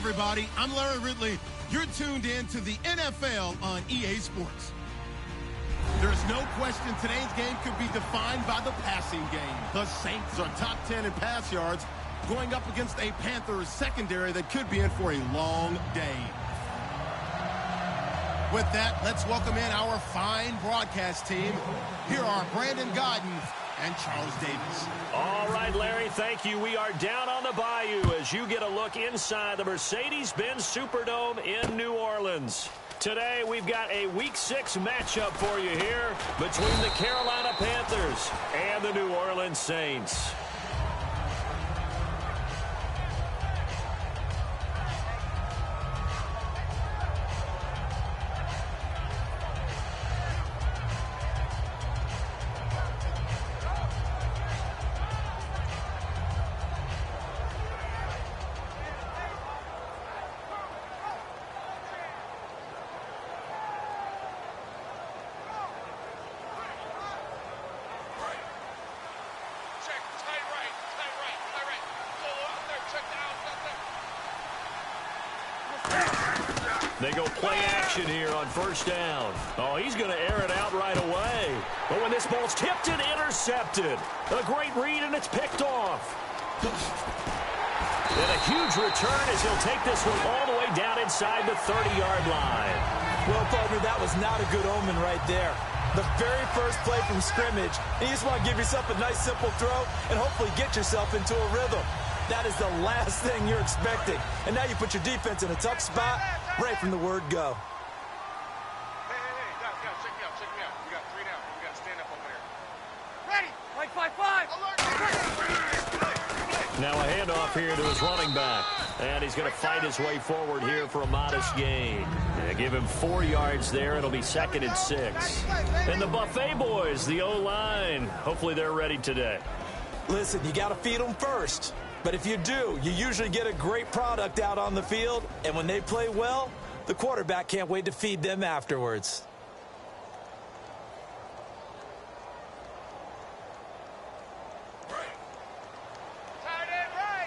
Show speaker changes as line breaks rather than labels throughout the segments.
everybody. I'm Larry Ridley. You're tuned in to the NFL on EA Sports. There's no question today's game could be defined by the passing game. The Saints are top 10 in pass yards, going up against a Panthers secondary that could be in for a long day. With that, let's welcome in our fine broadcast team. Here are Brandon Godden and Charles Davis.
All right, Larry, thank you. We are down on the bayou as you get a look inside the Mercedes-Benz Superdome in New Orleans. Today, we've got a Week 6 matchup for you here between the Carolina Panthers and the New Orleans Saints. They go play action here on first down. Oh, he's going to air it out right away. But when this ball's tipped and intercepted, a great read, and it's picked off. And a huge return as he'll take this one all the way down inside the 30-yard line.
Well, partner, that was not a good omen right there. The very first play from scrimmage, and you just want to give yourself a nice, simple throw and hopefully get yourself into a rhythm. That is the last thing you're expecting. And now you put your defense in a tough spot right from the word go.
Hey, guys, check me out. We got 3 down. We got to stand up over there. Ready? Like 5-5. Alert.
Now a handoff here to his running back. And he's going to fight his way forward here for a modest gain. Give him 4 yards there. It'll be 2nd and 6. And the Buffet boys, the O-line, hopefully they're ready today.
Listen, you got to feed them first. But if you do, you usually get a great product out on the field. And when they play well, the quarterback can't wait to feed them afterwards.
Tight end right.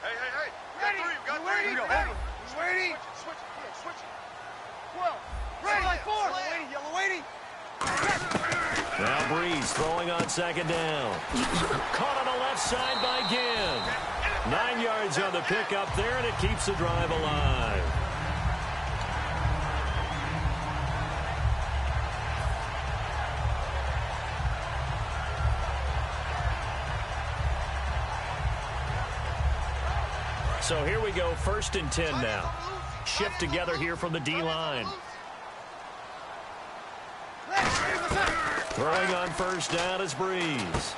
Hey.
Ready.
Got 3.
Ready. Ready.
Switch it.
12. Ready. Like 4. Yellow waiting.
Now Breeze throwing on 2nd down. Caught on the left side by Ginn. 9 yards on the pickup there, and it keeps the drive alive. So here we go, 1st and 10 now. Shift together here from the D-line. Throwing on 1st down is Breeze.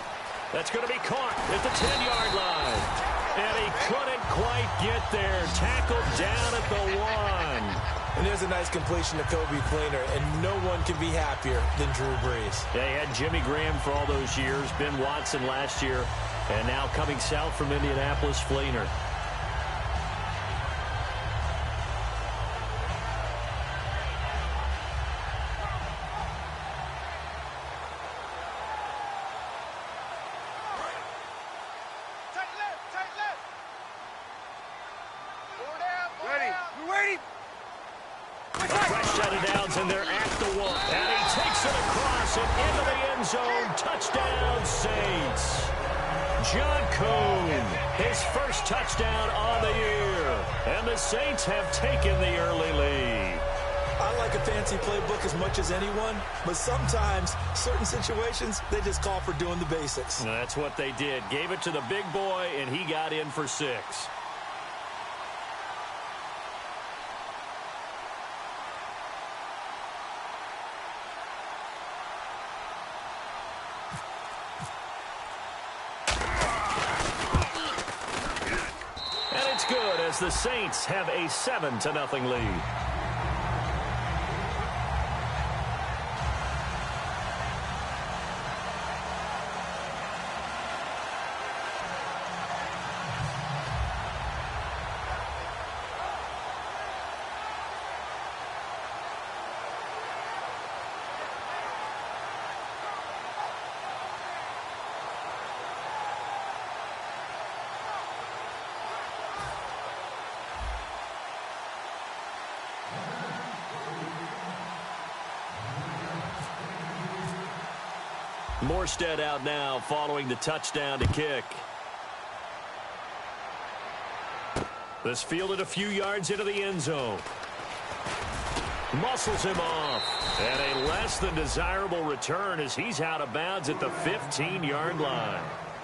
That's going to be caught at the 10-yard line. And he couldn't quite get there. Tackled down at the 1.
And there's a nice completion to Kobe Fleener, and no one can be happier than Drew Brees.
They had Jimmy Graham for all those years, Ben Watson last year, and now coming south from Indianapolis, Fleener. And they're at the 1. And he takes it across and into the end zone. Touchdown, Saints. John Kuhn, his first touchdown on the year. And the Saints have taken the early lead.
I like a fancy playbook as much as anyone, but sometimes certain situations, they just call for doing the basics.
And that's what they did. Gave it to the big boy, and he got in for 6. Good as the Saints have a 7-0 lead. Morstead out now following the touchdown to kick. This fielded a few yards into the end zone. Muscles him off. And a less than desirable return as he's out of bounds at the 15-yard line.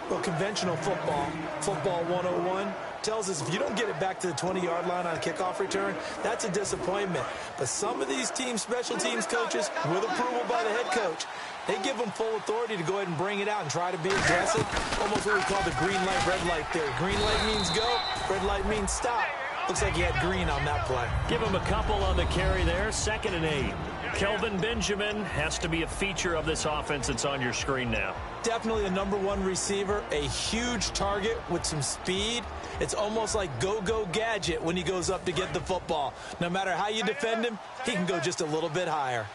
Well, conventional football 101, tells us if you don't get it back to the 20-yard line on a kickoff return, that's a disappointment. But some of these special teams coaches, with approval by the head coach, they give them full authority to go ahead and bring it out and try to be aggressive. Almost what we call the green light, red light theory. Green light means go, red light means stop. Looks like he had green on that play.
Give him a couple on the carry there, 2nd and 8. Kelvin Benjamin has to be a feature of this offense that's on your screen now.
Definitely a #1 receiver, a huge target with some speed. It's almost like go-go gadget when he goes up to get the football. No matter how you defend him, he can go just a little bit higher.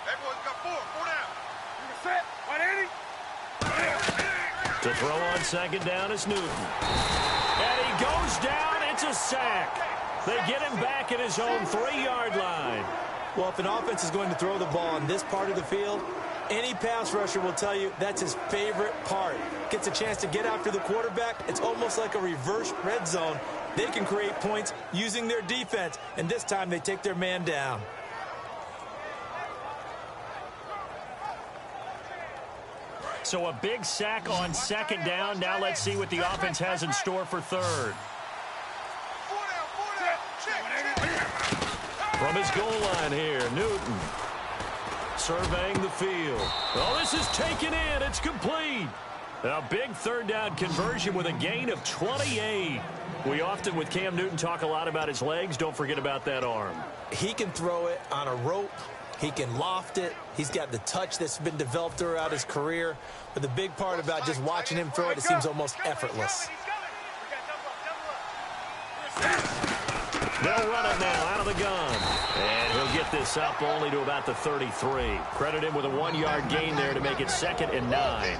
Everyone's got four down. You set, 180.
To throw on 2nd down is Newton. And he goes down. It's a sack. They get him back at his own 3-yard line.
Well, if an offense is going to throw the ball on this part of the field, any pass rusher will tell you that's his favorite part. Gets a chance to get after the quarterback. It's almost like a reverse red zone. They can create points using their defense, and this time they take their man down.
So a big sack on 2nd down. Now let's see what the offense has in store for 3rd. From his goal line here, Newton surveying the field. Oh, this is taken in. It's complete. A big 3rd down conversion with a gain of 28. We often, with Cam Newton, talk a lot about his legs. Don't forget about that arm.
He can throw it on a rope. He can loft it. He's got the touch that's been developed throughout his career. But the big part about just watching him throw it, it seems almost effortless.
They'll run it now out of the gun. And he'll get this up only to about the 33. Credit him with a 1-yard gain there to make it 2nd and 9.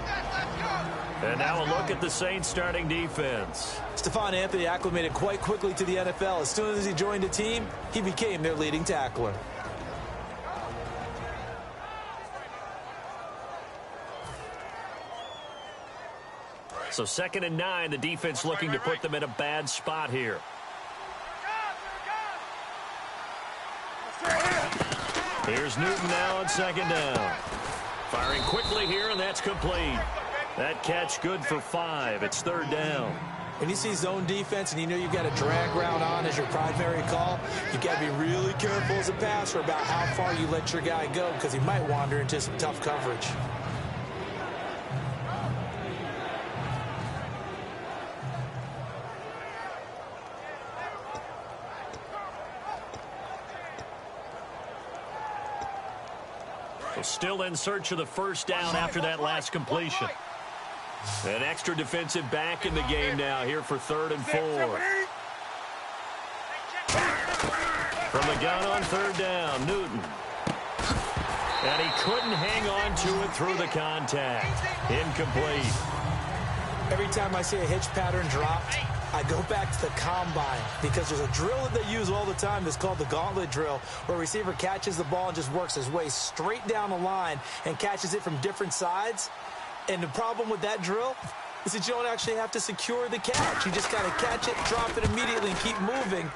And now a look at the Saints starting defense.
Stephon Anthony acclimated quite quickly to the NFL. As soon as he joined the team, he became their leading tackler.
So 2nd and 9, the defense looking to put them in a bad spot here. Here's Newton now on 2nd down. Firing quickly here, and that's complete. That catch good for 5. It's 3rd down.
When you see zone defense and you know you've got a drag route on as your primary call, you've got to be really careful as a passer about how far you let your guy go because he might wander into some tough coverage.
Still in search of the 1st down after that last completion. An extra defensive back in the game now here for 3rd and 4. From the gun on 3rd down, Newton. And he couldn't hang on to it through the contact. Incomplete.
Every time I see a hitch pattern dropped, I go back to the combine because there's a drill that they use all the time that's called the gauntlet drill, where a receiver catches the ball and just works his way straight down the line and catches it from different sides. And the problem with that drill is that you don't actually have to secure the catch. You just got to catch it, drop it immediately, and keep moving.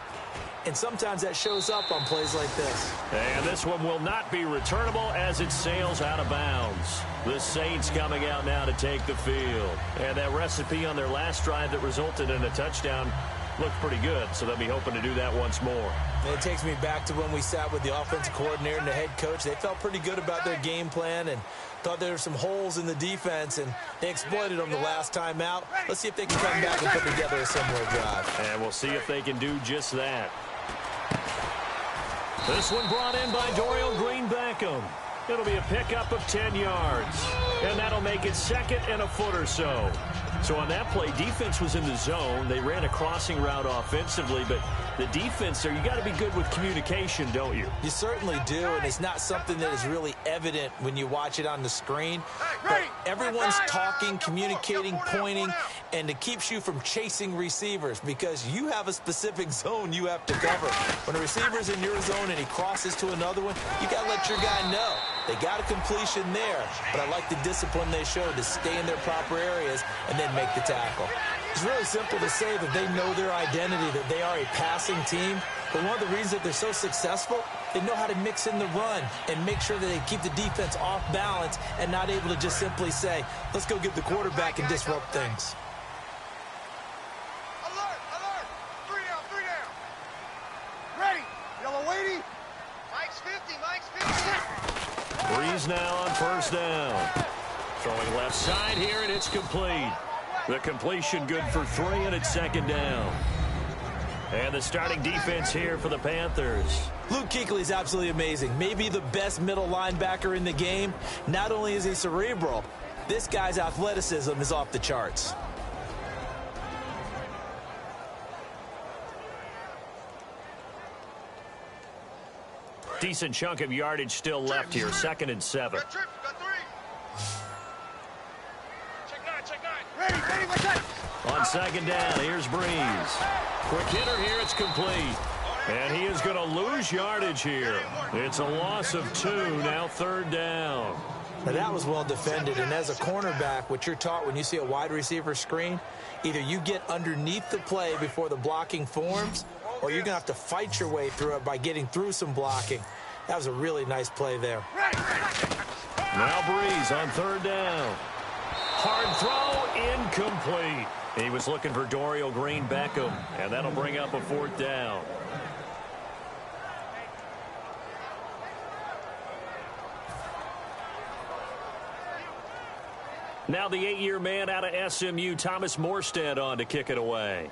And sometimes that shows up on plays like this.
And this one will not be returnable as it sails out of bounds. The Saints coming out now to take the field. And that recipe on their last drive that resulted in a touchdown looked pretty good, so they'll be hoping to do that once more.
And it takes me back to when we sat with the offensive coordinator and the head coach. They felt pretty good about their game plan and thought there were some holes in the defense, and they exploited them the last time out. Let's see if they can come back and put together a similar drive.
And we'll see if they can do just that. This one brought in by Dorial Green-Beckham. It'll be a pickup of 10 yards. And that'll make it 2nd and a foot or so. So on that play, defense was in the zone. They ran a crossing route offensively, but the defense there, you got to be good with communication, don't you?
You certainly do, and it's not something that is really evident when you watch it on the screen. But everyone's talking, communicating, pointing, and it keeps you from chasing receivers because you have a specific zone you have to cover. When a receiver's in your zone and he crosses to another one, you got to let your guy know. They got a completion there, but I like the discipline they showed to stay in their proper areas and then make the tackle. It's really simple to say that they know their identity, that they are a passing team. But one of the reasons that they're so successful, they know how to mix in the run and make sure that they keep the defense off balance and not able to just simply say, let's go get the quarterback and disrupt things.
Alert, alert. 3 down, 3 down. Ready. Yellow weighty. Mike's 50, Mike's 50.
Breeze now on first down. Throwing left side here, and it's complete. The completion good for 3, and it's second down. And the starting defense here for the Panthers.
Luke Kuechly is absolutely amazing. Maybe the best middle linebacker in the game. Not only is he cerebral, this guy's athleticism is off the charts.
Decent chunk of yardage still left here. 2nd and 7.
Got 3. Check 9. Ready, what's that?
On second down, here's Breeze. Quick hitter here, it's complete. And he is going to lose yardage here. It's a loss of 2, now 3rd down.
Now that was well defended, and as a cornerback, what you're taught when you see a wide receiver screen, either you get underneath the play before the blocking forms, or you're going to have to fight your way through it by getting through some blocking. That was a really nice play there.
Now Breeze on 3rd down. Hard throw, incomplete. He was looking for Dorial Green-Beckham, and that'll bring up a 4th down. Now the 8-year man out of SMU, Thomas Morstead, on to kick it away.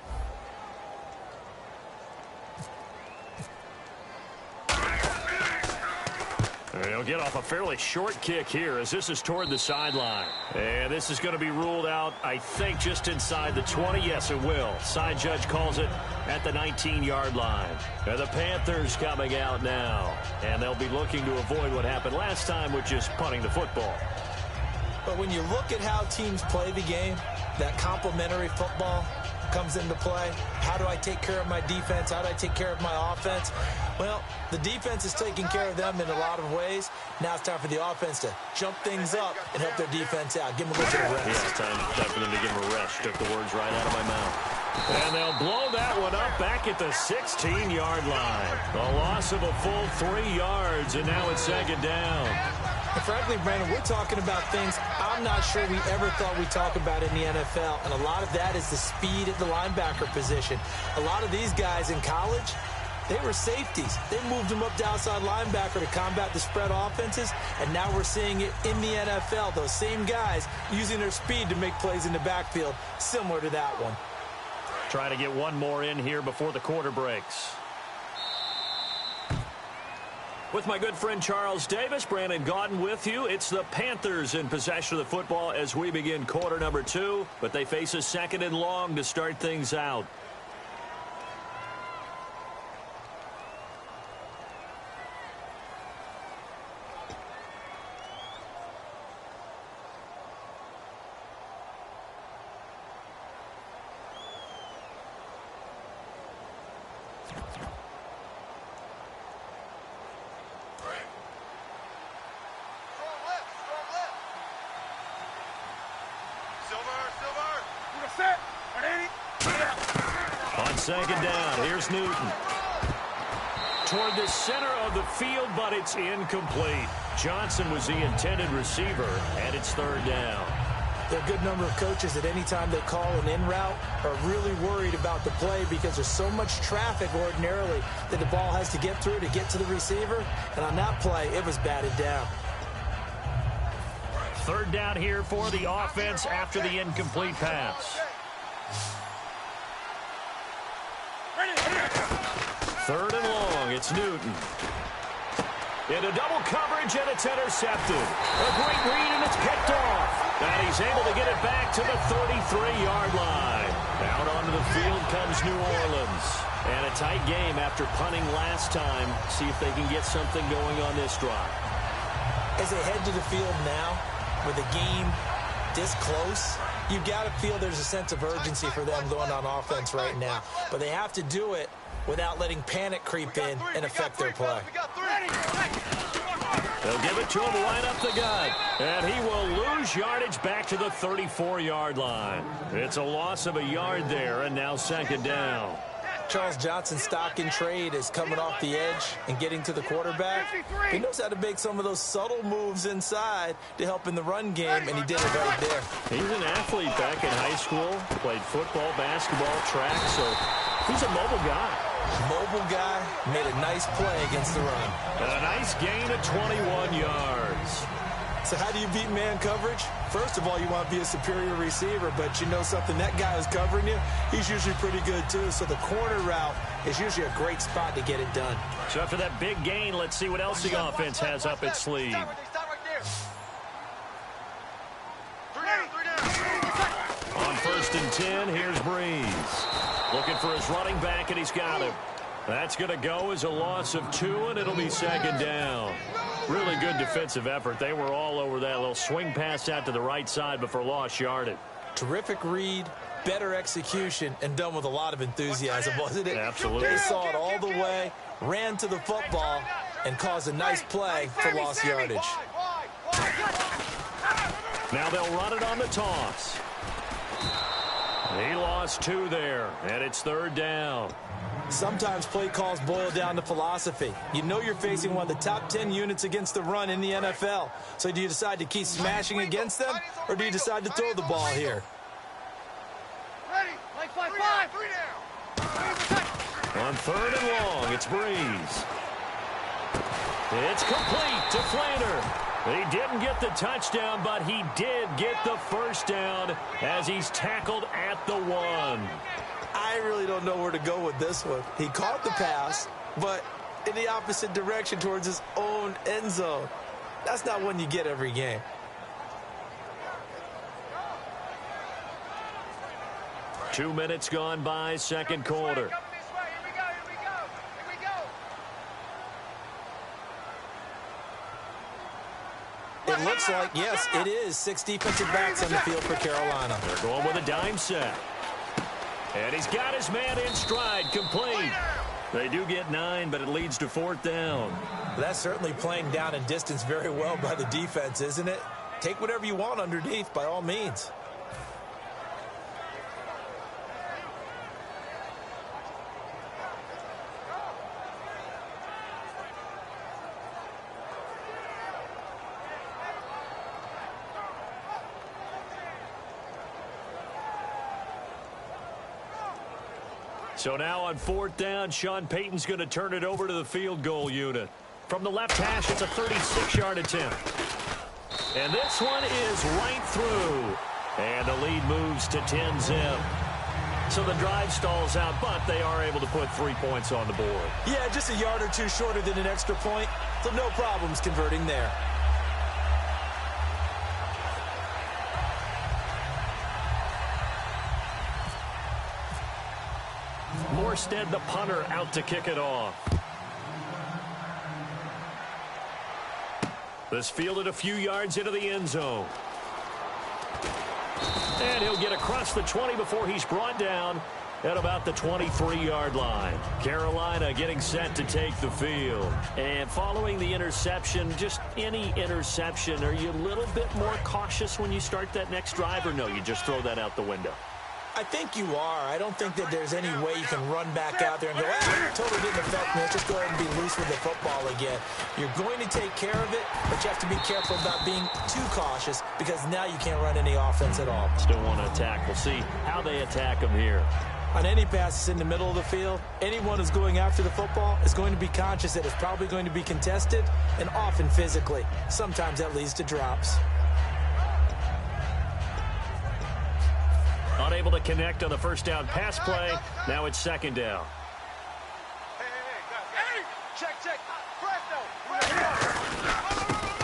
He'll get off a fairly short kick here as this is toward the sideline. And this is going to be ruled out, I think, just inside the 20. Yes, it will. Side judge calls it at the 19-yard line. And the Panthers coming out now. And they'll be looking to avoid what happened last time, which is punting the football.
But when you look at how teams play the game, that complementary football comes into play. How do I take care of my defense? How do I take care of my offense? Well, the defense is taking care of them in a lot of ways. Now it's time for the offense to jump things up and help their defense out. Give them a little bit of rest.
Yeah, it's time for them to give them a rest. Took the words right out of my mouth. And they'll blow that one up back at the 16-yard line. A loss of a full 3 yards, and now it's 2nd down.
And frankly, Brandon, we're talking about things I'm not sure we ever thought we'd talk about in the NFL. And a lot of that is the speed at the linebacker position. A lot of these guys in college, they were safeties. They moved them up to outside linebacker to combat the spread offenses. And now we're seeing it in the NFL. Those same guys using their speed to make plays in the backfield, similar to that one.
Trying to get one more in here before the quarter breaks. With my good friend Charles Davis, Brandon Gaudin with you. It's the Panthers in possession of the football as we begin quarter number 2, but they face a 2nd and long to start things out. On 2nd down, here's Newton. Toward the center of the field, but it's incomplete. Johnson was the intended receiver, and it's 3rd down.
There are a good number of coaches that any time they call an in route are really worried about the play because there's so much traffic ordinarily that the ball has to get through to get to the receiver. And on that play, it was batted down.
3rd down here for the offense after the incomplete pass. 3rd and long, it's Newton. Into double coverage, and it's intercepted. A great read, and it's picked off. And he's able to get it back to the 33-yard line. Out onto the field comes New Orleans. And a tight game after punting last time. See if they can get something going on this drive.
As they head to the field now, with the game this close, you've got to feel there's a sense of urgency for them going on offense right now. But they have to do it without letting panic creep in and affect their play.
They'll give it to him right up the gut. And he will lose yardage back to the 34-yard line. It's a loss of a yard there, and now second down.
Charles Johnson's stock in trade is coming off the edge and getting to the quarterback. He knows how to make some of those subtle moves inside to help in the run game, and he did it right there.
He's an athlete back in high school, played football, basketball, track, so he's a mobile guy.
Mobile guy, made a nice play against the run.
And a nice gain of 21 yards.
So how do you beat man coverage? First of all, you want to be a superior receiver, but you know something, that guy who's covering you, he's usually pretty good too. So the corner route is usually a great spot to get it done.
So after that big gain, let's see what else the offense has up its sleeve. On 1st and 10, here's Breeze. Looking for his running back, and he's got him. That's going to go as a loss of 2, and it'll be second down. Really good defensive effort. They were all over that little swing pass out to the right side before lost yardage.
Terrific read, better execution, and done with a lot of enthusiasm, wasn't it?
Absolutely.
They saw it all the way, ran to the football, and caused a nice play for lost yardage.
Now they'll run it on the toss. He lost 2 there, and it's third down.
Sometimes play calls boil down to philosophy. You know you're facing one of the top 10 units against the run in the NFL. So do you decide to keep smashing against them, or do you decide to throw the ball here?
Ready, like 5-5. 3 down.
On 3rd and long, it's Breeze. It's complete to Flainer. He didn't get the touchdown, but he did get the first down as he's tackled at the 1.
I really don't know where to go with this one. He caught the pass, but in the opposite direction towards his own end zone. That's not one you get every game.
Two minutes gone by, second quarter.
It looks like, yes, it is 6 defensive backs on the field for Carolina.
They're going with a dime set. And he's got his man in stride, complete. They do get 9, but it leads to 4th down.
That's certainly playing down and distance very well by the defense, isn't it? Take whatever you want underneath, by all means.
So now on 4th down, Sean Payton's going to turn it over to the field goal unit. From the left hash, it's a 36-yard attempt. And this one is right through. And the lead moves to 10-zip. So the drive stalls out, but they are able to put 3 points on the board.
Yeah, just a yard or two shorter than an extra point, so no problems converting there.
Morstead, the punter, out to kick it off. This fielded a few yards into the end zone. And he'll get across the 20 before he's brought down at about the 23-yard line. Carolina getting set to take the field. And following the interception, just any interception, are you a little bit more cautious when you start that next drive, or no, you just throw that out the window?
I think you are. I don't think that there's any way you can run back out there and go, totally didn't affect me. Let's just go ahead and be loose with the football again. You're going to take care of it, but you have to be careful about being too cautious because now you can't run any offense at all.
Still want to attack. We'll see how they attack them here.
On any passes in the middle of the field, anyone who's going after the football is going to be conscious that it's probably going to be contested and often physically. Sometimes that leads to drops.
Unable to connect on the first down pass play. Now it's second down.
Hey, check.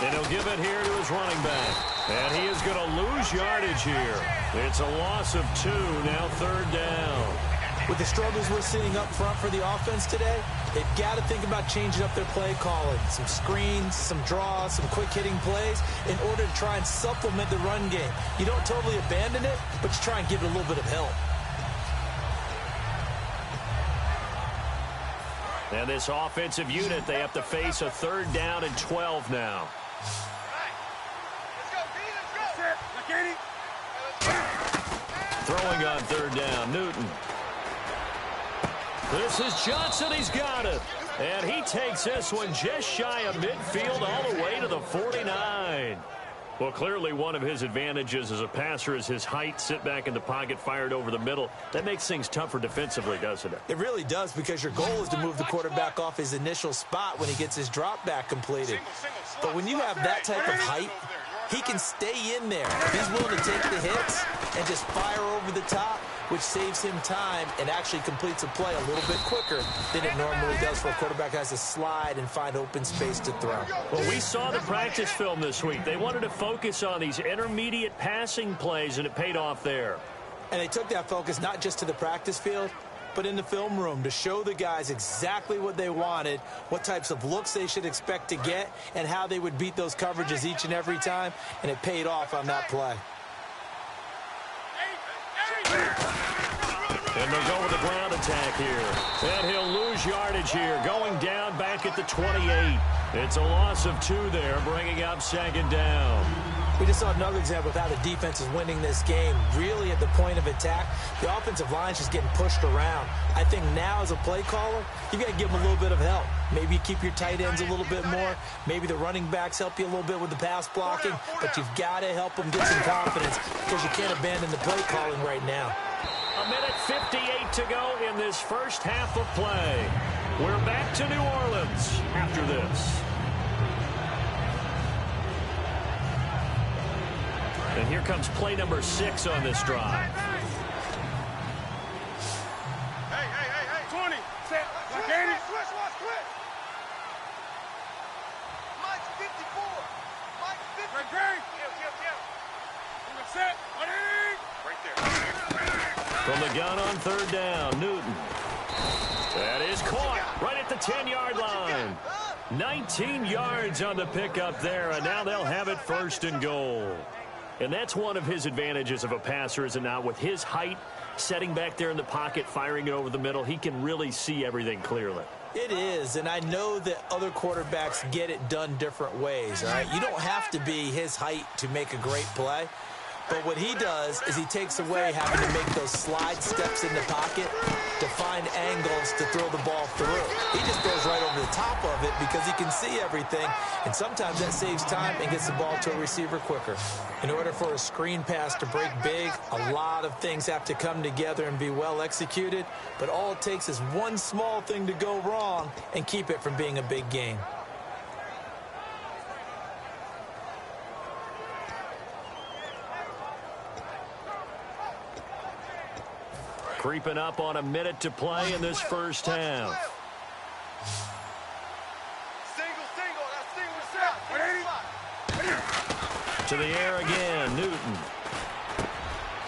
And he'll give it here to his running back. And he is going to lose yardage here. It's a loss of 2, now third down.
With the struggles we're seeing up front for the offense today, they've got to think about changing up their play calling. Some screens, some draws, some quick-hitting plays in order to try and supplement the run game. You don't totally abandon it, but you try and give it a little bit of help.
And this offensive unit, they have to face a 3rd down and 12 now. Throwing on 3rd down, Newton. This is Johnson. He's got it. And he takes this one just shy of midfield all the way to the 49. Well, clearly one of his advantages as a passer is his height. Sit back in the pocket, fired over the middle. That makes things tougher defensively, doesn't it?
It really does, because your goal is to move the quarterback off his initial spot when he gets his drop back completed. But when you have that type of height, he can stay in there. He's willing to take the hits and just fire over the top, which saves him time and actually completes a play a little bit quicker than it normally does for a quarterback who has to slide and find open space to throw.
Well, we saw the practice film this week. They wanted to focus on these intermediate passing plays, and it paid off there.
And they took that focus not just to the practice field, but in the film room to show the guys exactly what they wanted, what types of looks they should expect to get, and how they would beat those coverages each and every time, and it paid off on that play.
And they'll go with the ground attack here. And he'll lose yardage here, going down back at the 28. It's a loss of 2 there, bringing up 2nd down.
We just saw another example of how the defense is winning this game. Really at the point of attack, the offensive line is just getting pushed around. I think now as a play caller, you've got to give them a little bit of help. Maybe you keep your tight ends a little bit more. Maybe the running backs help you a little bit with the pass blocking. But you've got to help them get some confidence, because you can't abandon the play calling right now.
A minute 58 to go in this first half of play. We're back to New Orleans after this. And here comes play number 6 on this drive.
Hey, 20. Set. Like 80. Switch, switch. Mike's 54. Mike's 54. Right, yeah. Set. Right there.
From the gun on 3rd down, Newton. That is caught right at the 10-yard line. 19 yards on the pickup there, and now they'll have it 1st and goal. And that's one of his advantages of a passer, is it not? With his height, setting back there in the pocket, firing it over the middle, he can really see everything clearly.
It is, and I know that other quarterbacks get it done different ways, all right? You don't have to be his height to make a great play. But what he does is he takes away having to make those slide steps in the pocket to find angles to throw the ball through. He just throws right over the top of it because he can see everything, and sometimes that saves time and gets the ball to a receiver quicker. In order for a screen pass to break big, a lot of things have to come together and be well executed, but all it takes is one small thing to go wrong and keep it from being a big gain.
Creeping up on a minute to play in this first half. To the air again, Newton.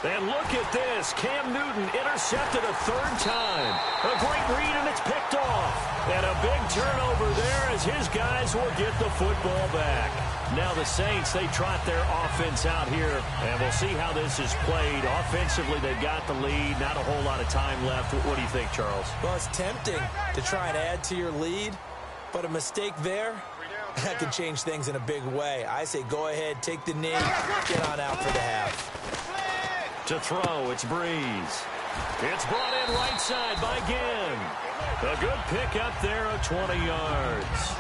And look at this. Cam Newton intercepted a 3rd time. A great read, and it's picked off. And a big turnover there as his guys will get the football back. Now the Saints, they trot their offense out here, and we'll see how this is played. Offensively, they've got the lead. Not a whole lot of time left. What do you think, Charles?
Well, it's tempting to try and add to your lead, but a mistake there, that can change things in a big way. I say go ahead, take the knee, get on out for the half.
To throw, it's Breeze. It's brought in right side by Ginn. A good pick up there of 20 yards.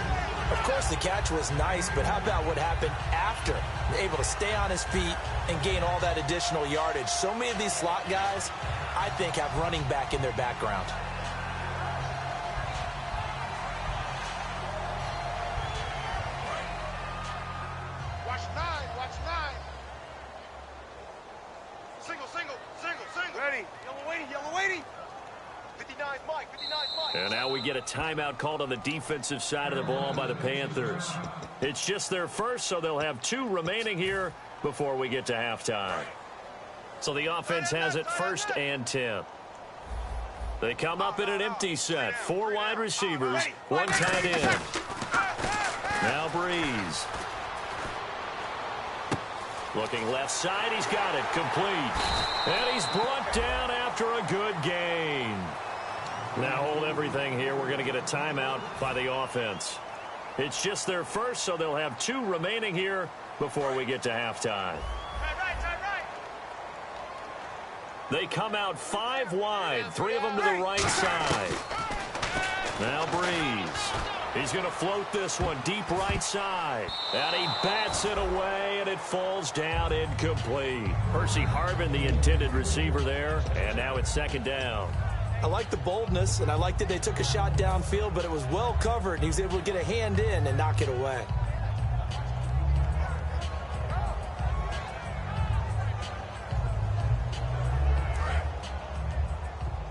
Of course, the catch was nice, but how about what happened after? Able to stay on his feet and gain all that additional yardage. So many of these slot guys, I think, have running back in their background.
Watch 9, watch 9. Single. Ready. Yellow waiting. 59's Mike.
And now we get a timeout called on the defensive side of the ball by the Panthers. It's just their first, so they'll have 2 remaining here before we get to halftime. So the offense has it 1st and 10. They come up in an empty set. 4 wide receivers, 1 tight end. Now Breeze. Looking left side, he's got it, complete. And he's brought down after a good gain. Now hold everything here. We're going to get a timeout by the offense. It's just their first, so they'll have 2 remaining here before we get to halftime. They come out 5 wide, 3 of them to the right side. Now Breeze. He's going to float this one deep right side. And he bats it away, and it falls down incomplete. Percy Harvin, the intended receiver there, and now it's 2nd down.
I like the boldness, and I like that they took a shot downfield, but it was well covered, and he was able to get a hand in and knock it away.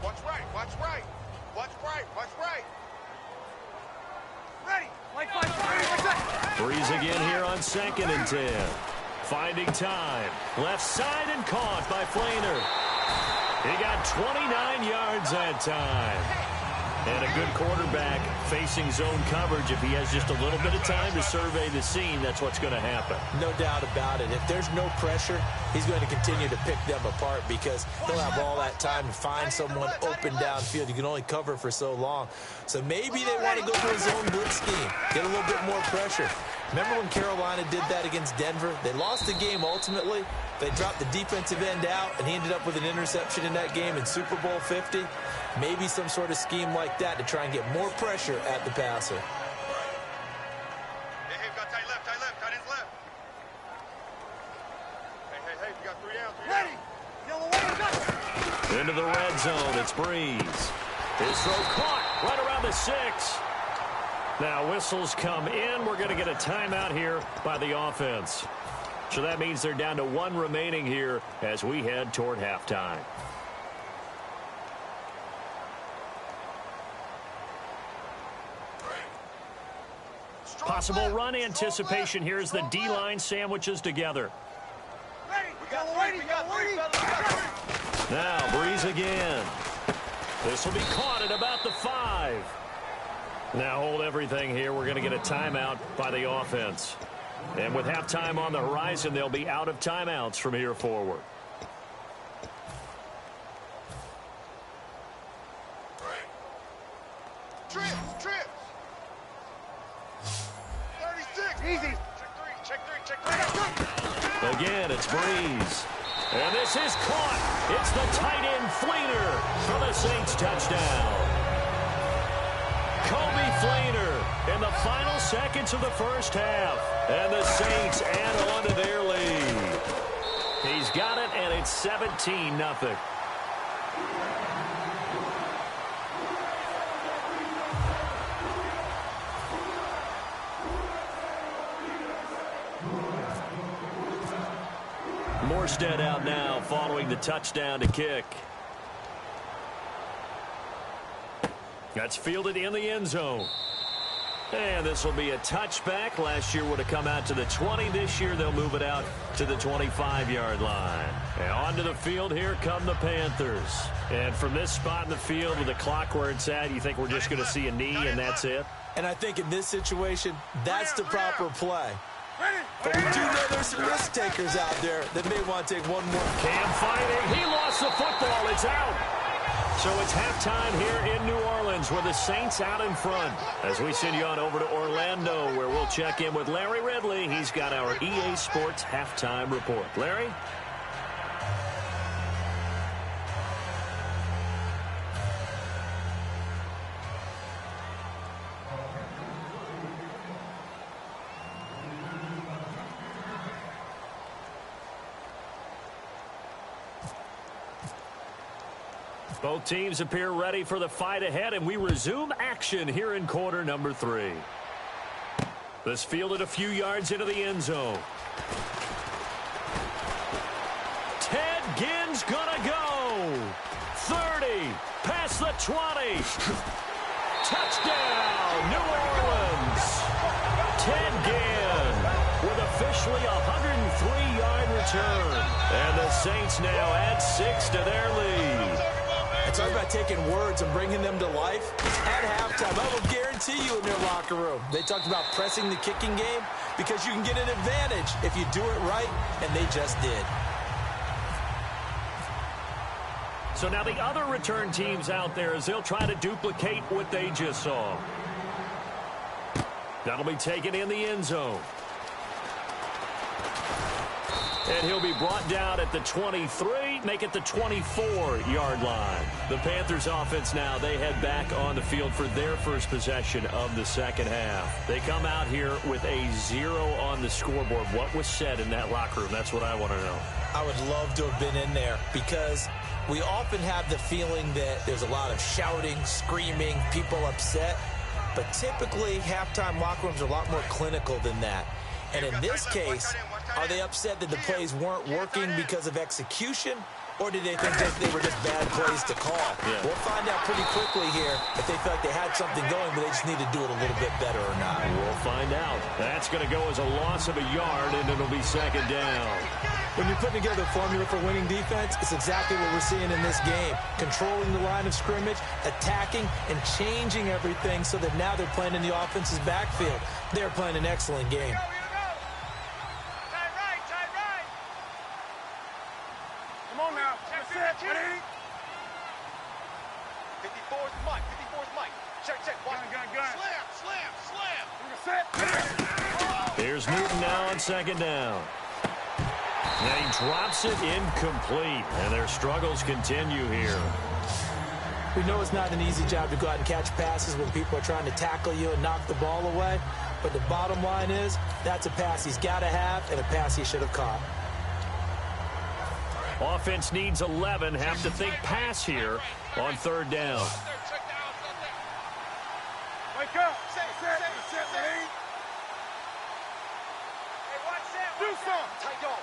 Watch right, watch right. Watch right, watch right. Ready. Like 5,
Breeze again here on 2nd and 10. Finding time. Left side and caught by Flainer. He got 29 yards that time. And a good quarterback facing zone coverage. If he has just a little bit of time to survey the scene, that's what's going to happen.
No doubt about it. If there's no pressure, he's going to continue to pick them apart because he'll have all that time to find someone open downfield. You can only cover for so long. So maybe they want to go to a zone blitz scheme, get a little bit more pressure. Remember when Carolina did that against Denver? They lost the game ultimately. They dropped the defensive end out, and he ended up with an interception in that game in Super Bowl 50. Maybe some sort of scheme like that to try and get more pressure at the passer.
Hey, we got tight left, tight ends left. Hey, we got 3 down, 3 down. Ready. Yellow wave,
Into the red zone, it's Breeze. His throw caught right around the 6. Now whistles come in. We're going to get a timeout here by the offense. So that means they're down to 1 remaining here as we head toward halftime. Possible run anticipation here as the D-line sandwiches together. Now Breeze again. This will be caught at about the 5. Now hold everything here. We're going to get a timeout by the offense. And with halftime on the horizon, they'll be out of timeouts from here forward.
Trips. 36. Easy. Check 3.
Again, it's Breeze. And this is caught. It's the tight end Flainer for the Saints touchdown. Kobe Flainer in the final seconds of the first half. And the Saints add on to their lead. He's got it, and it's 17-0. Morstead out now following the touchdown to kick. That's fielded in the end zone. And this will be a touchback. Last year would have come out to the 20. This year they'll move it out to the 25-yard line. And onto the field here come the Panthers. And from this spot in the field with the clock where it's at, you think we're just going to see a knee and that's it?
And I think in this situation, that's the proper play. But we do know there's some risk takers out there that may want to take one more.
Cam fighting. He lost the football. It's out. So it's halftime here in New Orleans with the Saints out in front. As we send you on over to Orlando where we'll check in with Larry Ridley. He's got our EA Sports halftime report. Larry? Both teams appear ready for the fight ahead, and we resume action here in quarter number 3. This fielded a few yards into the end zone. Ted Ginn's gonna go. 30, past the 20. Touchdown, New Orleans. Ted Ginn with officially a 103-yard return. And the Saints now add 6 to their lead.
I talk about taking words and bringing them to life. At halftime, I will guarantee you in their locker room, they talked about pressing the kicking game because you can get an advantage if you do it right, and they just did.
So now the other return teams out there as they'll try to duplicate what they just saw. That'll be taken in the end zone. And he'll be brought down at the 23, make it the 24-yard line. The Panthers offense now, they head back on the field for their first possession of the second half. They come out here with a 0 on the scoreboard. What was said in that locker room? That's what I want to know.
I would love to have been in there because we often have the feeling that there's a lot of shouting, screaming, people upset. But typically, halftime locker rooms are a lot more clinical than that. And in this case, are they upset that the plays weren't working because of execution? Or did they think that they were just bad plays to call?
Yeah.
We'll find out pretty quickly here if they feel like they had something going, but they just need to do it a little bit better or not.
We'll find out. That's going to go as a loss of a yard, and it'll be second down.
When you're putting together a formula for winning defense, it's exactly what we're seeing in this game. Controlling the line of scrimmage, attacking, and changing everything so that now they're playing in the offense's backfield. They're playing an excellent game.
Come on now. That's it. Ready?
54's Mike. 54's Mike. Check. Watch.
Gun.
Slam.
Set.
Here's Newton now on second down. And he drops it incomplete. And their struggles continue here.
We know it's not an easy job to go out and catch passes when people are trying to tackle you and knock the ball away. But the bottom line is, that's a pass he's got to have and a pass he should have caught.
Offense needs 11. Have to think pass here on third down.
Wake up. Set. Ready?
Hey, watch that.
Do something.
Tight dog.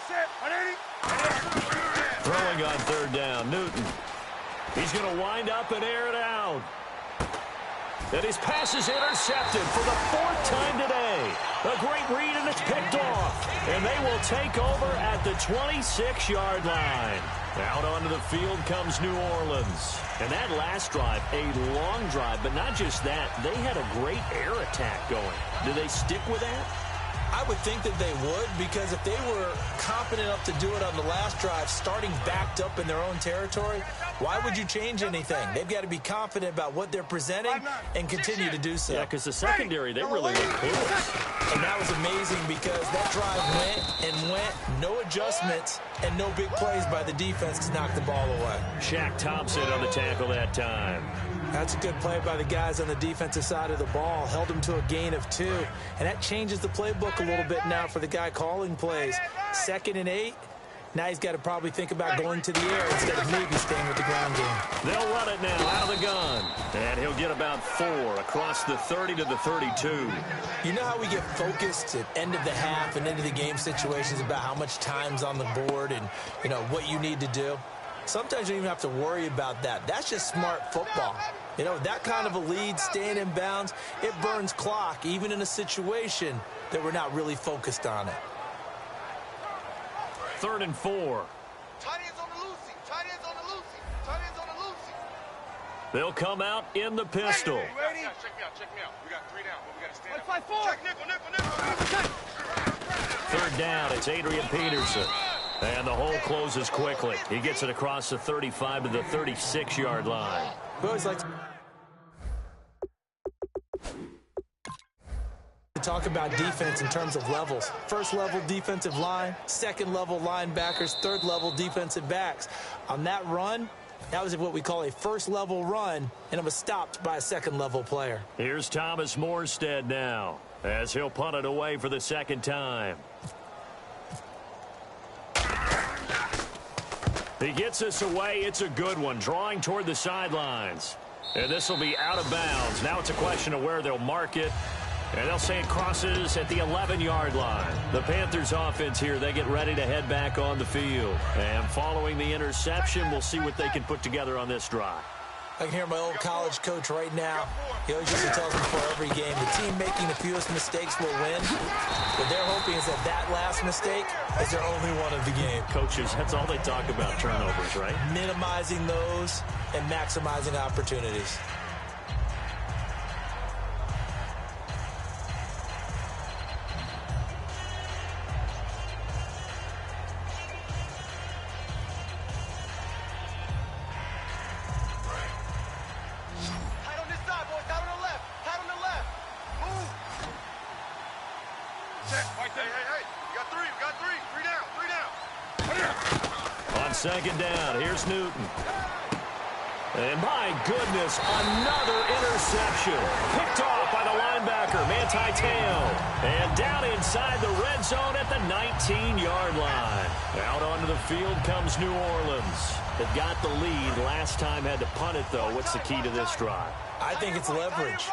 Set. Ready?
Throwing on third down, Newton. He's going to wind up and air it out. And his pass is intercepted for the 4th time today. A great read, and it's picked off. And they will take over at the 26-yard line. Out onto the field comes New Orleans. And that last drive, a long drive, but not just that. They had a great air attack going. Do they stick with that?
I would think that they would, because if they were confident enough to do it on the last drive, starting backed up in their own territory, why would you change anything? They've got to be confident about what they're presenting and continue to do so.
Yeah, because the secondary, they really look cool.
And that was amazing because that drive went, no adjustments, and no big plays by the defense to knock the ball away.
Shaq Thompson on the tackle that time.
That's a good play by the guys on the defensive side of the ball. Held them to a gain of 2. And that changes the playbook a little bit now for the guy calling plays. 2nd and 8. Now he's got to probably think about going to the air instead of maybe staying with the ground game.
They'll run it now out of the gun. And he'll get about 4 across the 30 to the 32.
You know how we get focused at end of the half and into the game situations about how much time's on the board and, you know, what you need to do? Sometimes you don't even have to worry about that. That's just smart football. You know, that kind of a lead, staying in bounds, it burns clock, even in a situation that we're not really focused on it.
3rd and 4.
Tight ends on the loosey.
They'll come out in the pistol.
Ready?
Check me out. We got 3 down, but we got to stand up.
5-4.
Check nickel.
3rd down, it's Adrian Peterson. And the hole closes quickly. He gets it across the 35 to the 36-yard line.
We always like to talk about defense in terms of levels. 1st level defensive line, 2nd level linebackers, 3rd level defensive backs. On that run, that was what we call a 1st level run, and it was stopped by a 2nd level player.
Here's Thomas Morstead now, as he'll punt it away for the 2nd time. He gets this away. It's a good one, drawing toward the sidelines. And this will be out of bounds. Now it's a question of where they'll mark it. And they'll say it crosses at the 11-yard line. The Panthers offense here, they get ready to head back on the field. And following the interception, we'll see what they can put together on this drive.
I can hear my old college coach right now. He always used to tell us before every game, the team making the fewest mistakes will win. What they're hoping is that that last mistake is their only one of the game.
Coaches, that's all they talk about, turnovers, right?
Minimizing those and maximizing opportunities.
Second down, here's Newton. And my goodness, another interception. Picked off by the linebacker, Manti Te'o. And down inside the red zone at the 19-yard line. Out onto the field comes New Orleans. They've got the lead. Last time had to punt it, though. What's the key to this drive?
I think it's leverage.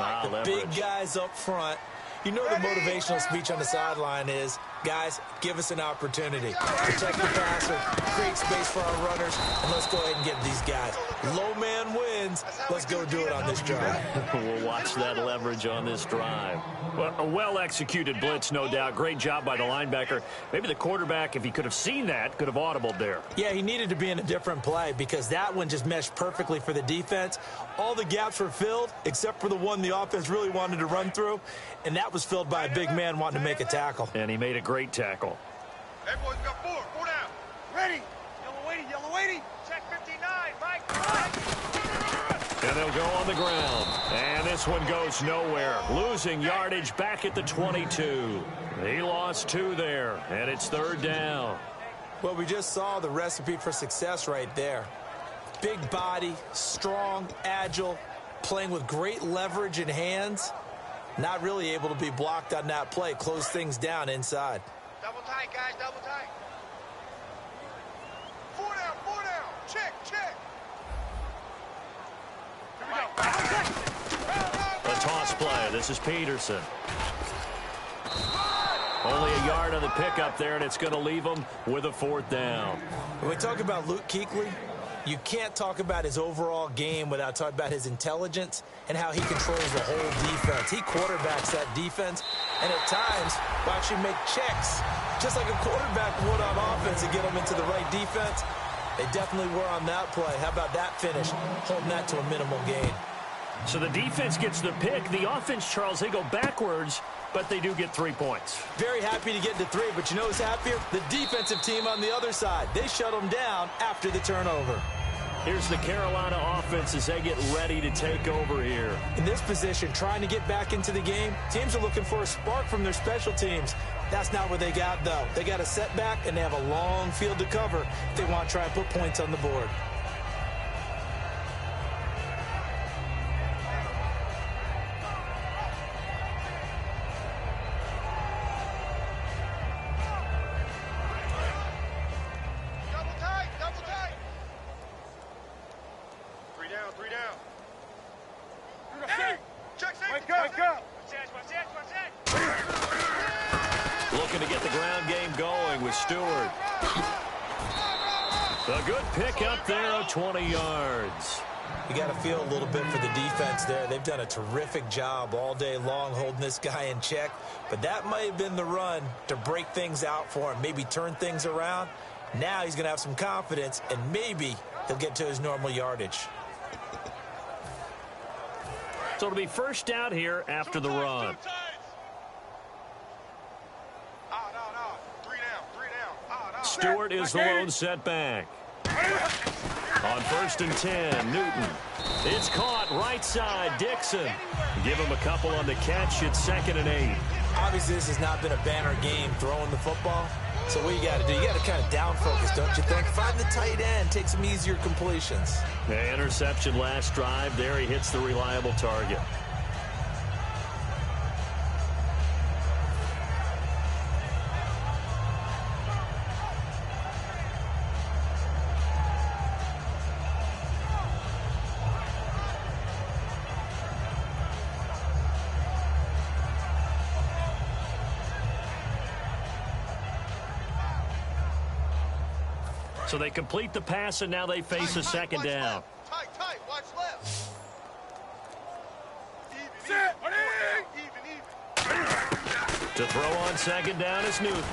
Big guys up front. You know the motivational speech on the sideline is, guys, give us an opportunity. Protect the passer, create space for our runners, and let's go ahead and get these guys. Low man wins. Let's go do it on this drive.
We'll watch that leverage on this drive. Well, a well-executed blitz, no doubt. Great job by the linebacker. Maybe the quarterback, if he could have seen that, could have audibled there.
Yeah, he needed to be in a different play because that one just meshed perfectly for the defense. All the gaps were filled except for the one the offense really wanted to run through, and that was filled by a big man wanting to make a tackle.
And he made a great tackle.
Hey, boys, we got four down.
Ready. Yellow waiting.
Check 59, Mike.
And they'll go on the ground. And this one goes nowhere. Losing yardage back at the 22. He lost 2 there, and it's third down.
Well, we just saw the recipe for success right there. Big body, strong, agile, playing with great leverage in hands. Not really able to be blocked on that play. Close things down inside.
Double tight, guys, double tight. 4 down. Check. Here we go.
A toss play. This is Peterson. Only a yard on the pickup there, and it's going to leave him with a fourth down.
When we talk about Luke Kuechly, you can't talk about his overall game without talking about his intelligence and how he controls the whole defense. He quarterbacks that defense, and at times will actually make checks, just like a quarterback would on offense to get them into the right defense. They definitely were on that play. How about that finish, holding that to a minimal gain?
So the defense gets the pick. The offense, Charles, they go backwards, but they do get 3 points.
Very happy to get to 3, but you know who's happier? The defensive team on the other side. They shut them down after the turnover.
Here's the Carolina offense as they get ready to take over here.
In this position, trying to get back into the game, teams are looking for a spark from their special teams. That's not what they got, though. They got a setback, and they have a long field to cover if they want to try and put points on the board.
Looking to get the ground game going with Stewart. A good pick up there of 20 yards.
You got to feel a little bit for the defense there. They've done a terrific job all day long holding this guy in check. But that might have been the run to break things out for him, maybe turn things around. Now he's going to have some confidence, and maybe he'll get to his normal yardage.
So it'll be first down here after the run. Stewart is the lone setback. On 1st and 10, Newton. It's caught right side, Dixon. Give him a couple on the catch. It's 2nd and 8.
Obviously, this has not been a banner game throwing the football. So what you got to do, you got to kind of down focus, don't you think? Find the tight end, take some easier completions.
The interception last drive. There he hits the reliable target. So they complete the pass, and now they face a second down.
Tight.
right. Watch left.
To throw on second down is Newton.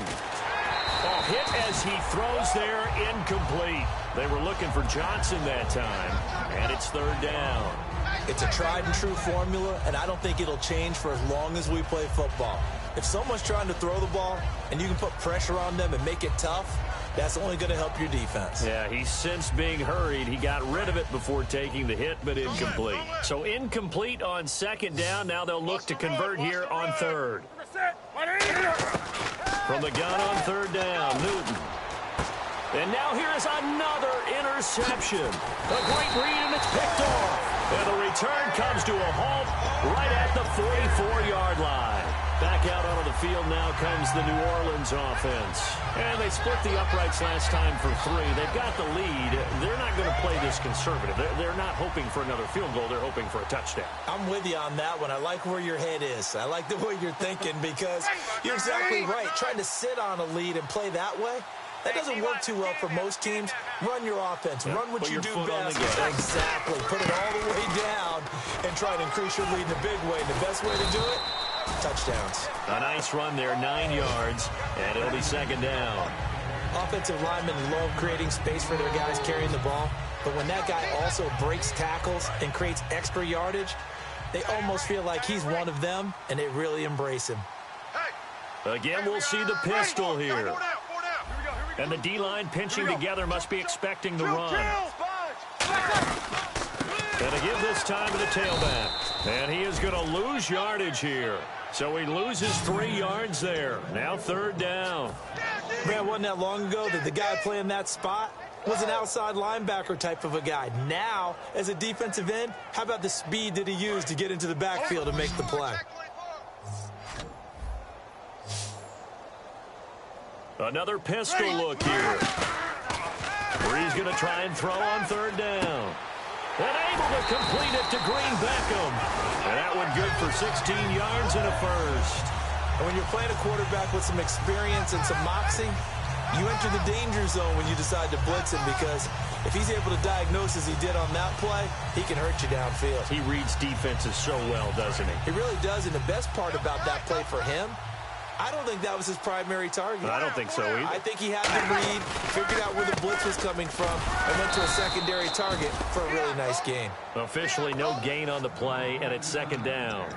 Oh, hit as he throws there, incomplete. They were looking for Johnson that time, and it's third down.
It's a tried and true formula, and I don't think it'll change for as long as we play football. If someone's trying to throw the ball and you can put pressure on them and make it tough, that's only going to help your defense.
Yeah, he's since being hurried. He got rid of it before taking the hit, but incomplete. So incomplete on second down. Now they'll look to convert here on third. From the gun on third down, Newton. And now here is another interception. A great read, and it's picked off. And the return comes to a halt right at the 44-yard line. Back out onto the field now comes the New Orleans offense. And they split the uprights last time for 3. They've got the lead. They're not going to play this conservative. They're not hoping for another field goal. They're hoping for a touchdown.
I'm with you on that one. I like where your head is. I like the way you're thinking because you're exactly right. Trying to sit on a lead and play that way, that doesn't work too well for most teams. Run your offense. Run what you do best. Exactly. Put it all the way down and try to increase your lead in a big way. And the best way to do it, touchdowns.
A nice run there, 9 yards, and it'll be second down.
Offensive linemen love creating space for their guys carrying the ball, but when that guy also breaks tackles and creates extra yardage, they almost feel like he's one of them, and they really embrace him.
Again, we'll see the pistol here. And the D-line pinching together must be expecting the run. And a give this time to the tailback. And he is going to lose yardage here. So he loses 3 yards there. Now third down.
Man, wasn't that long ago that the guy playing that spot was an outside linebacker type of a guy. Now, as a defensive end, how about the speed that he used to get into the backfield and make the play?
Another pistol look here. Where he's going to try and throw on third down. And able to complete it to Green Beckham. And that one good for 16 yards and a first.
And when you're playing a quarterback with some experience and some moxie, you enter the danger zone when you decide to blitz him because if he's able to diagnose as he did on that play, he can hurt you downfield.
He reads defenses so well, doesn't he?
He really does, and the best part about that play for him, I don't think that was his primary target.
I don't think so either.
I think he had the read, figured out where the blitz was coming from, and went to a secondary target for a really nice gain.
Officially no gain on the play, and it's second down.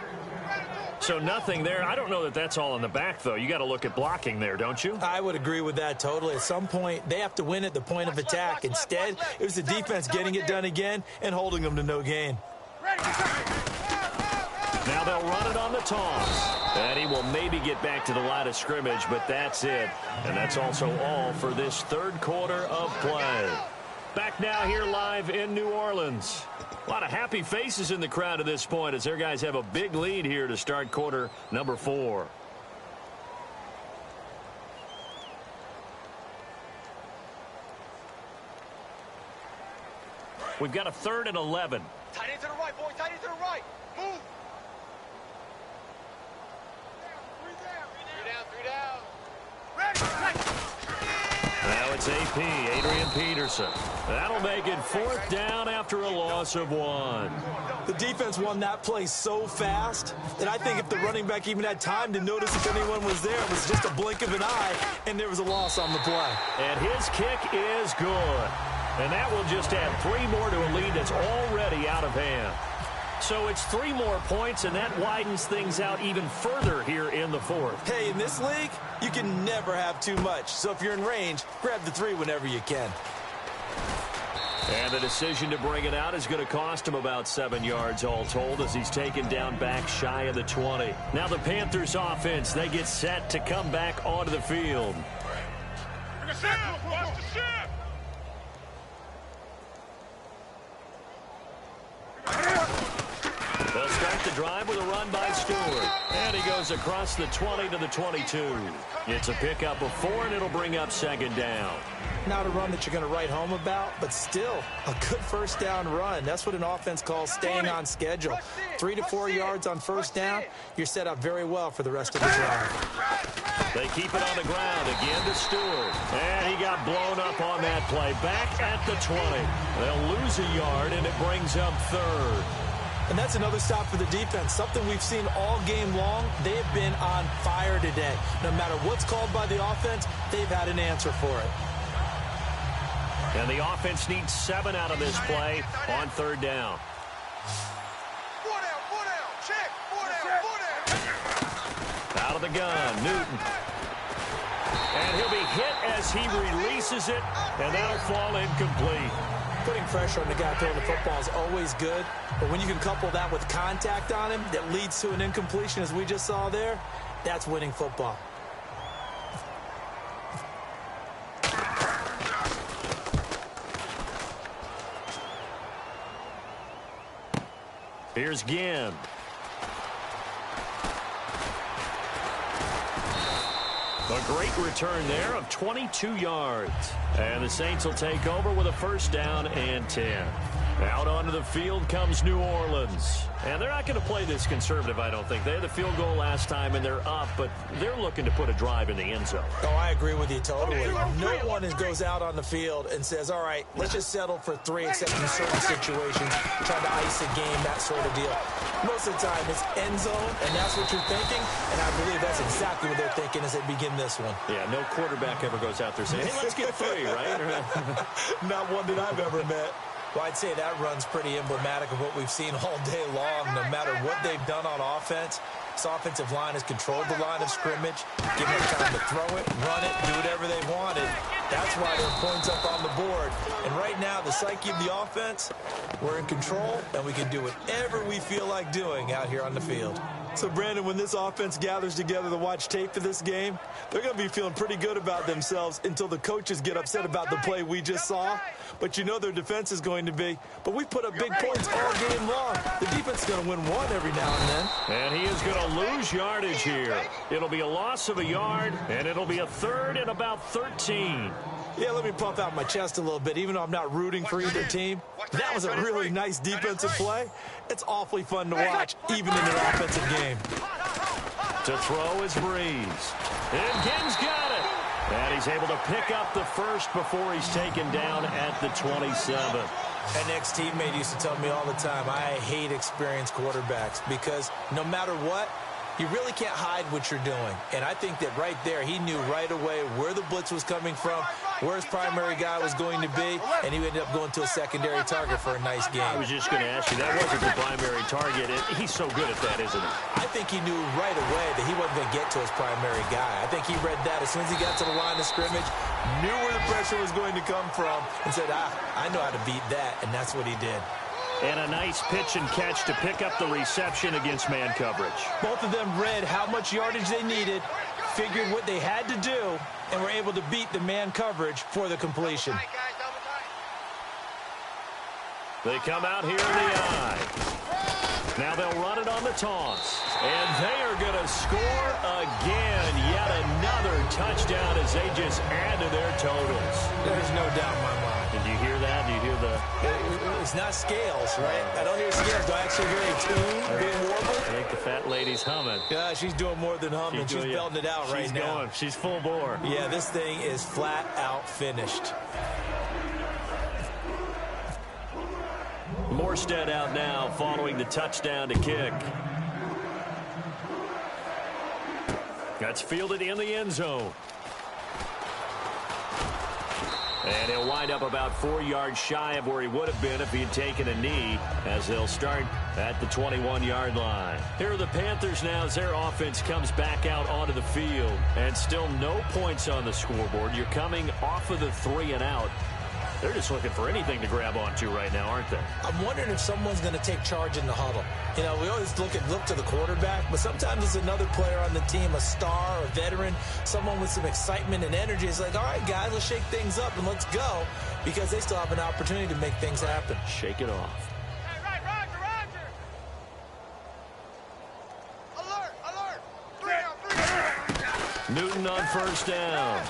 So nothing there. I don't know that that's all in the back, though. You got to look at blocking there, don't you?
I would agree with that totally. At some point, they have to win at the point of attack. Instead, it was the defense getting it done again and holding them to no gain.
Now they'll run it on the toss. And he will maybe get back to the line of scrimmage, but that's it. And that's also all for this third quarter of play. Back now here live in New Orleans. A lot of happy faces in the crowd at this point as their guys have a big lead here to start quarter number 4. We've got a 3rd and 11.
Tight end to the right, boy. Tight end to the right. Move. 3 down. Ready.
Now it's AP, Adrian Peterson. That'll make it 4th down after a loss of 1.
The defense won that play so fast that I think if the running back even had time to notice if anyone was there, it was just a blink of an eye, and there was a loss on the play.
And his kick is good. And that will just add 3 more to a lead that's already out of hand. So it's 3 more points, and that widens things out even further here in the 4th.
Hey, in this league, you can never have too much. So if you're in range, grab the 3 whenever you can.
And the decision to bring it out is going to cost him about 7 yards all told as he's taken down back shy of the 20. Now the Panthers offense, they get set to come back onto the field.
Watch the ship!
They'll start the drive with a run by Stewart. And he goes across the 20 to the 22. It's a pickup of 4, and it'll bring up second down.
Not a run that you're going to write home about, but still a good first down run. That's what an offense calls staying on schedule. 3 to 4 yards on first down, you're set up very well for the rest of the drive.
They keep it on the ground again to Stewart. And he got blown up on that play. Back at the 20. They'll lose a yard, and it brings up third.
And that's another stop for the defense. Something we've seen all game long. They've been on fire today. No matter what's called by the offense, they've had an answer for it.
And the offense needs 7 out of this play on third down.
4 down, check, 4 down.
Out of the gun, Newton. And he'll be hit as he releases it, and that'll fall incomplete.
Putting pressure on the guy throwing the football is always good, but when you can couple that with contact on him that leads to an incompletion, as we just saw there, that's winning football.
Here's Ginn. A great return there of 22 yards. And the Saints will take over with a first down and 10. Out onto the field comes New Orleans. And they're not going to play this conservative, I don't think. They had the field goal last time, and they're up, but they're looking to put a drive in the end zone.
Oh, I agree with you totally. No one goes out on the field and says, all right, let's just settle for 3 except in certain situations, trying to ice a game, that sort of deal. Most of the time, it's end zone, and that's what you're thinking, and I believe that's exactly what they're thinking as they begin this one.
Yeah, no quarterback ever goes out there saying, hey, let's get 3, right?
Not one that I've ever met. Well, I'd say that run's pretty emblematic of what we've seen all day long. No matter what they've done on offense, this offensive line has controlled the line of scrimmage, given them time to throw it, run it, do whatever they wanted. That's why there are points up on the board. And right now, the psyche of the offense, we're in control, and we can do whatever we feel like doing out here on the field. So, Brandon, when this offense gathers together to watch tape for this game, they're going to be feeling pretty good about themselves until the coaches get upset about the play we just saw. But you know their defense is going to be. But we put up big points all game long. The defense is going to win one every now and then.
And he is going to lose yardage here. It'll be a loss of a yard, and it'll be a third and about 13.
Yeah, let me puff out my chest a little bit, even though I'm not rooting for either team. That was a really nice defensive play. It's awfully fun to watch, even in an offensive game.
To throw is Breeze. And Ginn's got it. And he's able to pick up the first before he's taken down at the 27.
An ex-teammate used to tell me all the time, I hate experienced quarterbacks because no matter what, you really can't hide what you're doing. And I think that right there, he knew right away where the blitz was coming from, where his primary guy was going to be, and he ended up going to a secondary target for a nice game.
I was just going to ask you, that wasn't the primary target. He's so good at that, isn't he?
I think he knew right away that he wasn't going to get to his primary guy. I think he read that as soon as he got to the line of scrimmage, knew where the pressure was going to come from, and said, I know how to beat that, and that's what he did.
And a nice pitch and catch to pick up the reception against man coverage.
Both of them read how much yardage they needed, figured what they had to do, and were able to beat the man coverage for the completion.
They come out here in the eye. Now they'll run it on the toss. And they are going to score again. Yet another touchdown as they just add to their totals.
There's no doubt in my mind.
Did you hear that? Do you hear the...
It's not scales, right? I don't hear scales. Do I actually hear a tune being warbled?
I think the fat lady's humming.
Yeah, she's doing more than humming. She's belting it out right now.
She's going. She's full bore.
Yeah, this thing is flat out finished.
Morstead out now following the touchdown to kick. That's fielded in the end zone. And he'll wind up about 4 yards shy of where he would have been if he had taken a knee, as they'll start at the 21-yard line. Here are the Panthers now as their offense comes back out onto the field. And still no points on the scoreboard. You're coming off of the 3 and out. They're just looking for anything to grab onto right now, aren't they?
I'm wondering if someone's going to take charge in the huddle. You know, we always look to the quarterback, but sometimes it's another player on the team, a star, a veteran, someone with some excitement and energy. It's like, all right, guys, let's shake things up and let's go, because they still have an opportunity to make things happen.
Shake it off.
Hey, right, Roger! Alert! 3 down.
Newton on first down.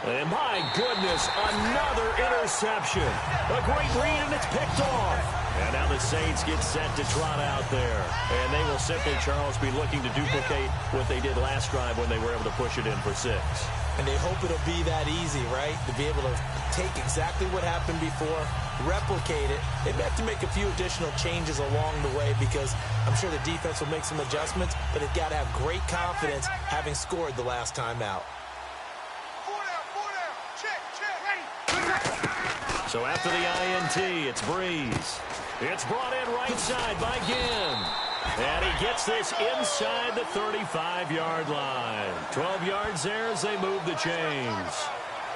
And my goodness, another interception. A great read, and it's picked off. And now the Saints get set to trot out there. And they will simply, Charles, be looking to duplicate what they did last drive when they were able to push it in for 6.
And they hope it'll be that easy, right? To be able to take exactly what happened before, replicate it. They may have to make a few additional changes along the way because I'm sure the defense will make some adjustments, but they've got to have great confidence having scored the last time out.
So after the INT, it's Breeze. It's brought in right side by Ginn. And he gets this inside the 35-yard line. 12 yards there as they move the chains.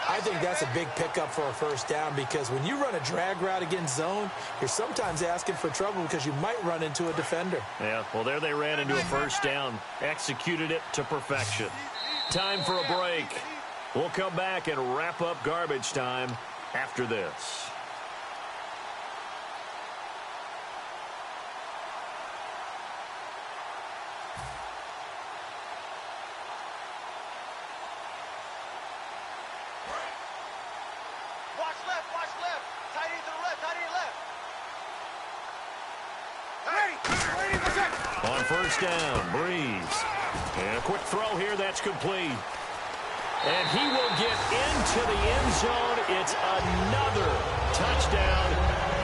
I think that's a big pickup for a first down because when you run a drag route against zone, you're sometimes asking for trouble because you might run into a defender.
Yeah, well, there they ran into a first down. Executed it to perfection. Time for a break. We'll come back and wrap up garbage time after this.
Watch left. Tight end to the left, tight end left.
On first down, Breeze. And a quick throw here, that's complete. And he will get into the end zone. It's another touchdown.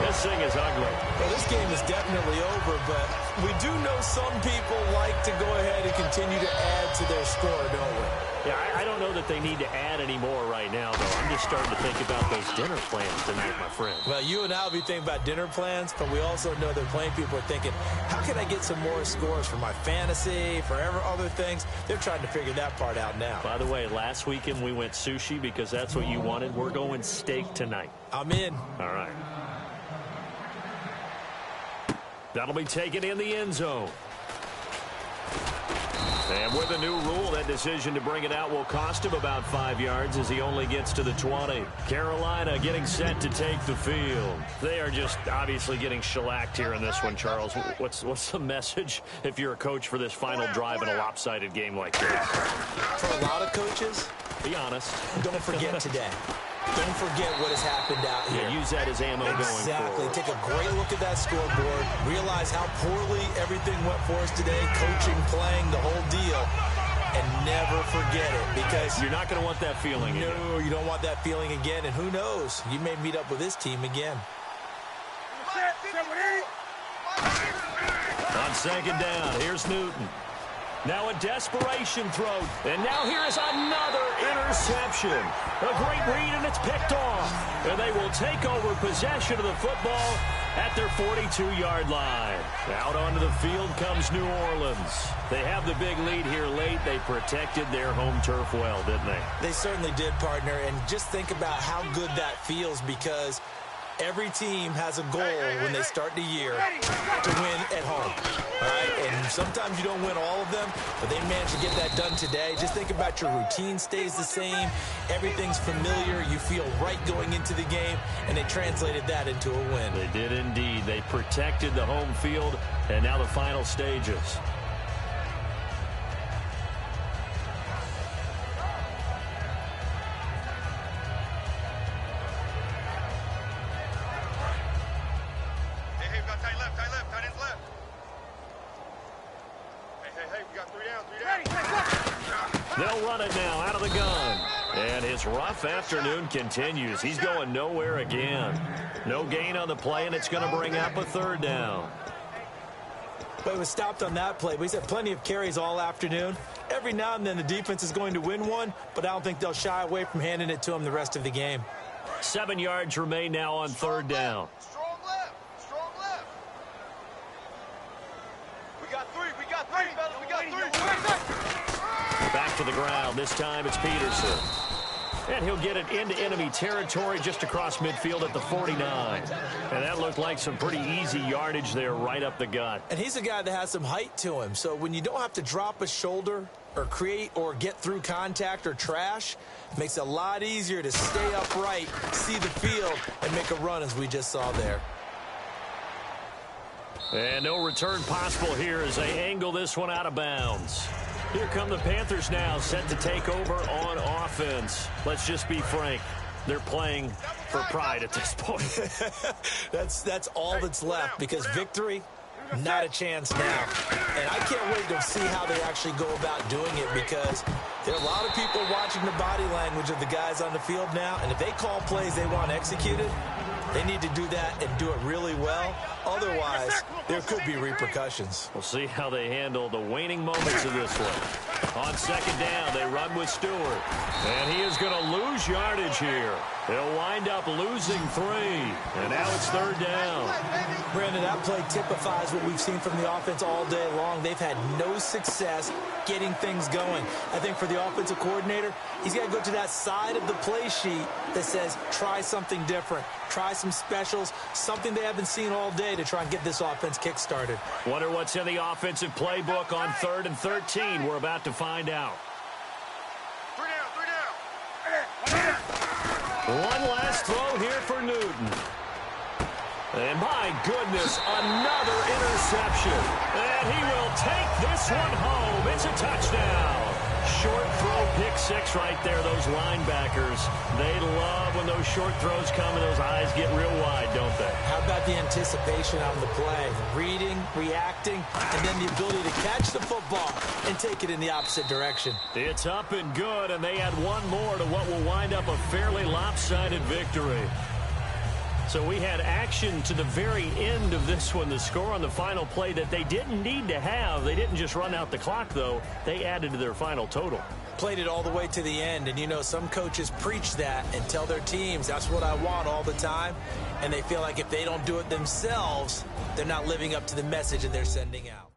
This thing is ugly.
Well, this game is definitely over, but we do know some people like to go ahead and continue to add to their score, don't we?
Yeah, I don't know that they need to add any more right now, though. I'm just starting to think about those dinner plans tonight, my friend.
Well, you and I will be thinking about dinner plans, but we also know that plenty of people are thinking, how can I get some more scores for my fantasy, for other things? They're trying to figure that part out now.
By the way, last weekend we went sushi because that's what you wanted. We're going steak tonight.
I'm in.
All right. That'll be taken in the end zone. And with a new rule, that decision to bring it out will cost him about 5 yards as he only gets to the 20. Carolina getting set to take the field. They are just obviously getting shellacked here in this one, Charles. What's the message if you're a coach for this final drive in a lopsided game like this?
For a lot of coaches,
be honest.
Don't forget today. Don't forget what has happened out here.
Yeah, use that as ammo going forward.
Exactly. Take a great look at that scoreboard. Realize how poorly everything went for us today. Coaching, playing, the whole deal. And never forget it because
you're not going to want that feeling again.
No, you don't want that feeling again. And who knows? You may meet up with this team again.
On second down, here's Newton. Now a desperation throw. And now here is another interception. A great read, and it's picked off. And they will take over possession of the football at their 42-yard line. Out onto the field comes New Orleans. They have the big lead here late. They protected their home turf well, didn't they?
They certainly did, partner. And just think about how good that feels because every team has a goal when they start the year to win at home. All right? And sometimes you don't win all of them, but they managed to get that done today. Just think about your routine stays the same. Everything's familiar. You feel right going into the game, and they translated that into a win.
They did indeed. They protected the home field, and now the final stages. They'll run it now out of the gun. And his rough afternoon continues. He's going nowhere again. No gain on the play, and it's going to bring up a third down.
But it was stopped on that play. But he's had plenty of carries all afternoon. Every now and then the defense is going to win one, but I don't think they'll shy away from handing it to him the rest of the game.
7 yards remain now on third down.
Strong left. Strong left. We got three, fellas. We got three.
Back to the ground. This time it's Peterson. And he'll get it into enemy territory just across midfield at the 49. And that looked like some pretty easy yardage there right up the gut.
And he's a guy that has some height to him. So when you don't have to drop a shoulder or create or get through contact or trash, it makes it a lot easier to stay upright, see the field, and make a run as we just saw there.
And no return possible here as they angle this one out of bounds. Here come the Panthers now, set to take over on offense. Let's just be frank. They're playing for pride at this point.
That's all that's left, because victory, not a chance now. And I can't wait to see how they actually go about doing it, because there are a lot of people watching the body language of the guys on the field now, and if they call plays they want executed, they need to do that and do it really well. Otherwise, there could be repercussions.
We'll see how they handle the waning moments of this one. On second down, they run with Stewart. And he is going to lose yardage here. They'll wind up losing 3. And now it's third down.
Brandon, that play typifies what we've seen from the offense all day long. They've had no success getting things going. I think for the offensive coordinator, he's got to go to that side of the play sheet that says, try something different. Try some specials, something they haven't seen all day to try and get this offense kick-started.
Wonder what's in the offensive playbook on 3rd and 13. We're about to find out.
3 down.
One last throw here for Newton. And my goodness, another interception. And he will take this one home. It's a touchdown. Short throw, pick 6 right there. Those linebackers, they love when those short throws come and those eyes get real wide, don't they?
How about the anticipation on the play? Reading, reacting, and then the ability to catch the football and take it in the opposite direction.
It's up and good, and they add one more to what will wind up a fairly lopsided victory. So we had action to the very end of this one. The score on the final play that they didn't need to have. They didn't just run out the clock, though. They added to their final total.
Played it all the way to the end, and you know, some coaches preach that and tell their teams, that's what I want all the time, and they feel like if they don't do it themselves, they're not living up to the message that they're sending out.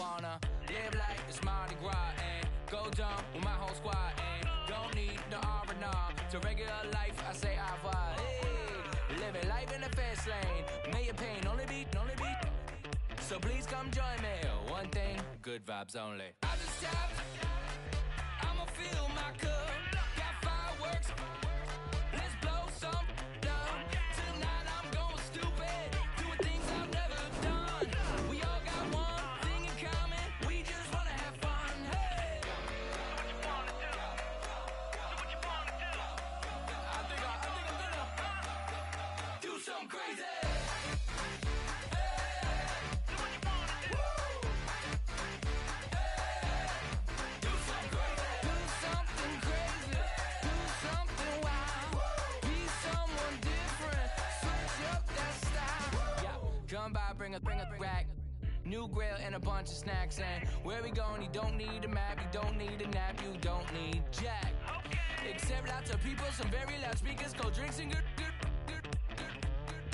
wanna live like it's Mardi Gras and go dumb with my whole squad and don't need no R&R. To regular life, I say au revoir. Hey, living life in the fast lane. May your pain only beat. So please come join me. One thing, good vibes only. I just tapped. I'ma fill my cup. Got fireworks. Let's blow some down. Tonight I'm going stupid. Doing things I've never done. We all got one thing in common. We just wanna have fun. Hey. So what you wanna do? I think I'm gonna do something crazy. Come by, bring a rack. New grill and a bunch of snacks. And where we going, you don't need a map. You don't need a nap. You don't need jack. Except lots of people, some very loud speakers, cold drinks and good.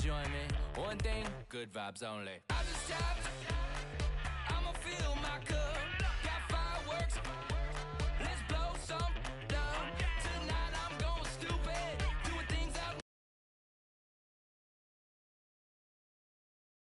Join me. One thing, good vibes only. I just tapped. I'ma fill my cup.